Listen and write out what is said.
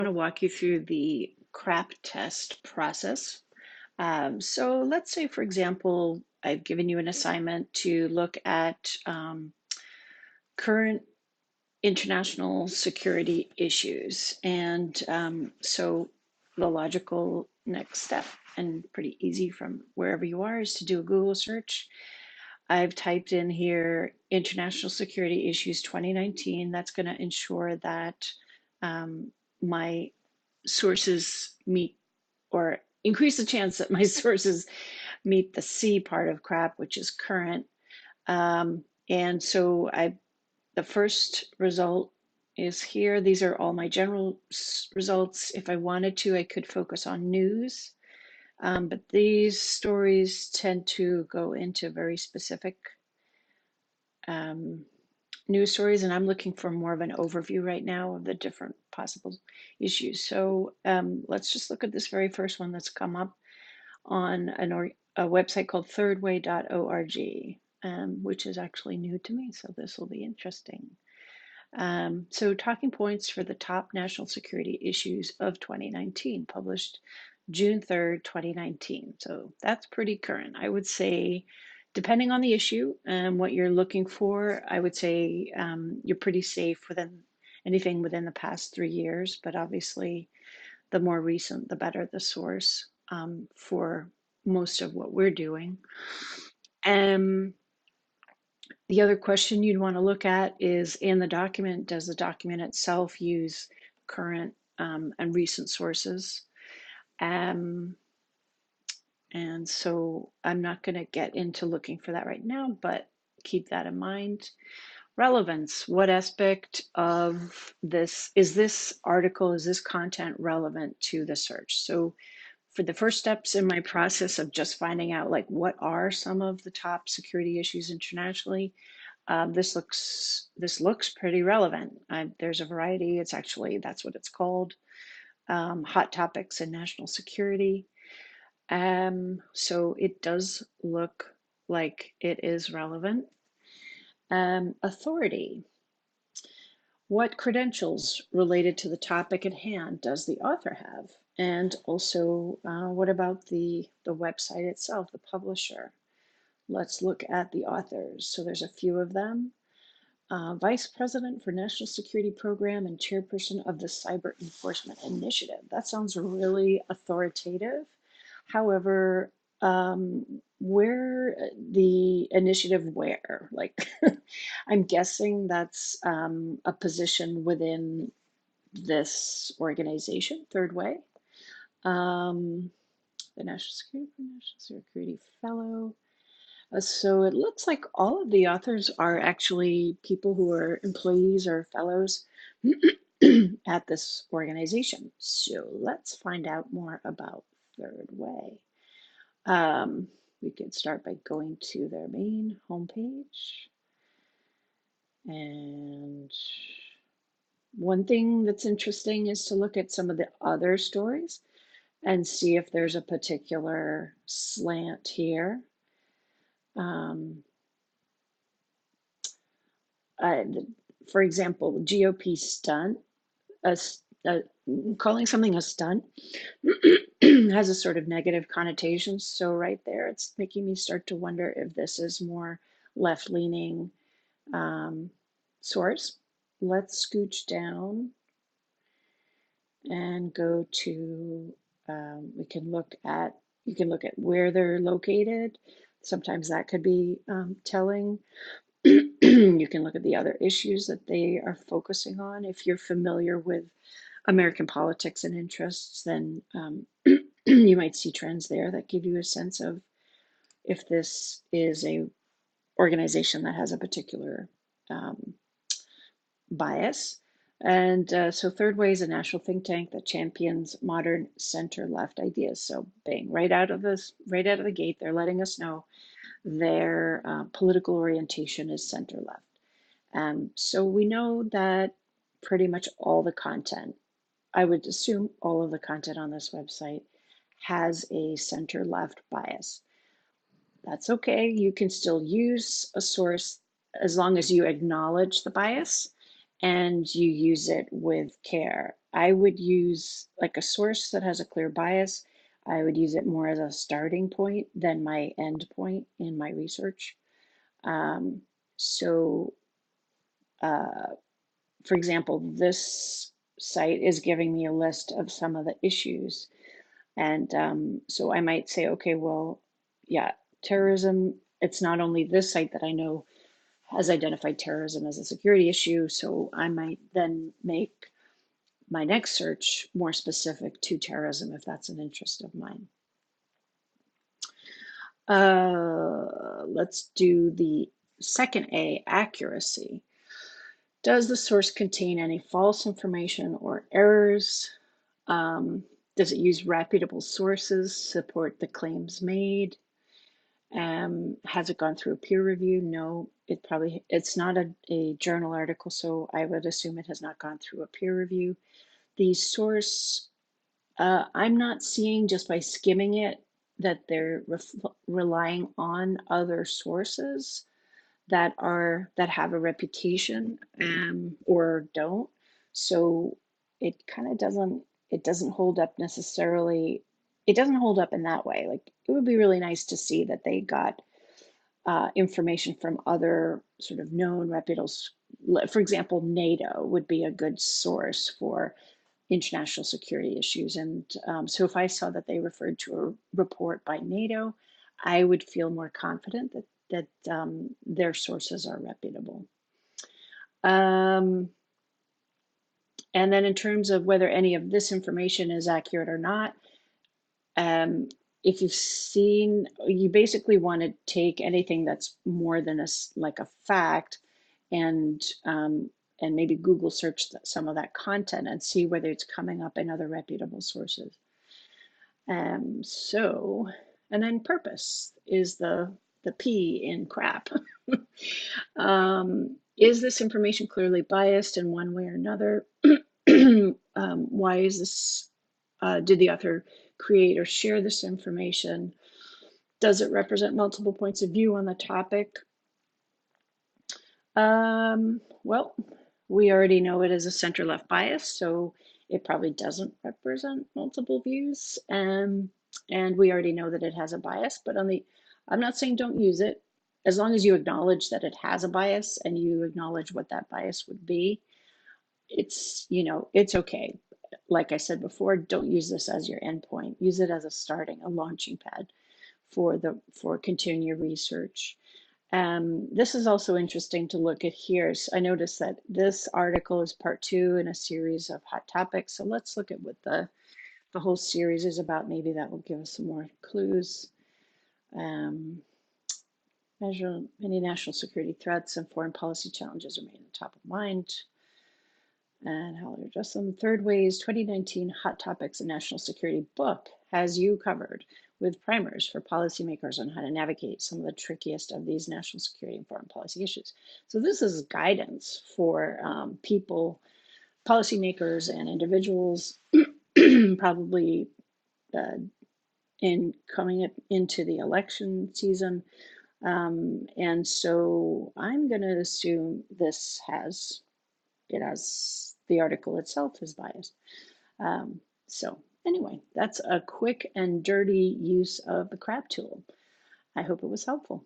want to walk you through the CRAAP test process. So let's say, for example, I've given you an assignment to look at current international security issues. And so the logical next step, and pretty easy from wherever you are, is to do a Google search. I've typed in here international security issues 2019. That's going to ensure that my sources meet or increase the chance that my sources meet the C part of CRAAP, which is current. And so the first result is here. These are all my general results. If I wanted to, I could focus on news, but these stories tend to go into very specific news stories, and I'm looking for more of an overview right now of the different possible issues. So let's just look at this very first one that's come up on a website called thirdway.org, which is actually new to me, so this will be interesting. So talking points for the top national security issues of 2019, published June 3rd, 2019. So that's pretty current. I would say, depending on the issue and what you're looking for, I would say you're pretty safe within anything within the past 3 years, but obviously the more recent, the better the source for most of what we're doing. The other question you'd want to look at is, in the document, does the document itself use current and recent sources? And so I'm not going to get into looking for that right now, but keep that in mind. Relevance. What aspect of this article, is this content relevant to the search? So for the first steps in my process of just finding out, like, what are some of the top security issues internationally, this looks pretty relevant. There's a variety. It's actually, that's what it's called, hot topics in national security. So it does look like it is relevant. Authority. What credentials related to the topic at hand does the author have? And also, what about the website itself, the publisher? Let's look at the authors. So there's a few of them. Vice President for National Security Program and Chairperson of the Cyber Enforcement Initiative. That sounds really authoritative. However, where the initiative where? Like, I'm guessing that's a position within this organization, Third Way. The National Security Fellow. So it looks like all of the authors are actually people who are employees or fellows at this organization. So let's find out more about Third Way. We could start by going to their main homepage. And one thing that's interesting is to look at some of the other stories and see if there's a particular slant here. For example, GOP stunt, calling something a stunt has a sort of negative connotation. So right there, it's making me start to wonder if this is more left-leaning source. Let's scooch down and go to, you can look at where they're located. Sometimes that could be telling. You can look at the other issues that they are focusing on. If you're familiar with American politics and interests, then you might see trends there that give you a sense of if this is a organization that has a particular bias. And so Third Way is a national think tank that champions modern center-left ideas. So bang, right out of the gate, they're letting us know their political orientation is center-left. So we know that pretty much all the content, I would assume all of the content on this website, has a center-left bias. That's okay. You can still use a source as long as you acknowledge the bias and you use it with care. I would use like a source that has a clear bias. I would use it more as a starting point than my end point in my research. Um, so, uh, for example, this site is giving me a list of some of the issues. And so I might say, okay, well, yeah, terrorism, it's not only this site that I know has identified terrorism as a security issue. So I might then make my next search more specific to terrorism if that's an interest of mine. Let's do the second A, accuracy. Does the source contain any false information or errors? Does it use reputable sources, support the claims made? Has it gone through a peer review? No, it's not a journal article, so I would assume it has not gone through a peer review. The source, I'm not seeing just by skimming it that they're relying on other sources that have a reputation, or don't. So it kind of doesn't hold up necessarily. It doesn't hold up in that way. Like it would be really nice to see that they got information from other sort of known reputable. For example, NATO would be a good source for international security issues. And so if I saw that they referred to a report by NATO, I would feel more confident that their sources are reputable. And then in terms of whether any of this information is accurate or not, um, if you've seen, you basically want to take anything that's more than like a fact and and maybe Google search some of that content and see whether it's coming up in other reputable sources. So, and then purpose is the P in CRAAP. Is this information clearly biased in one way or another? Why is this? Did the author create or share this information? Does it represent multiple points of view on the topic? Well, we already know it is a center-left bias, so it probably doesn't represent multiple views. And we already know that it has a bias, but I'm not saying don't use it. As long as you acknowledge that it has a bias and you acknowledge what that bias would be, it's okay. Like I said before, don't use this as your endpoint. Use it as a launching pad for continuing your research. This is also interesting to look at here. So I noticed that this article is part 2 in a series of hot topics. So let's look at what the whole series is about. Maybe that will give us some more clues. Measure many national security threats and foreign policy challenges remain top of mind, and how to address them. Third Way's 2019 Hot Topics in National Security book has you covered with primers for policymakers on how to navigate some of the trickiest of these national security and foreign policy issues. So this is guidance for people, policymakers and individuals, probably in coming up into the election season. And so I'm going to assume the article itself is biased. So anyway, that's a quick and dirty use of the CRAAP tool. I hope it was helpful.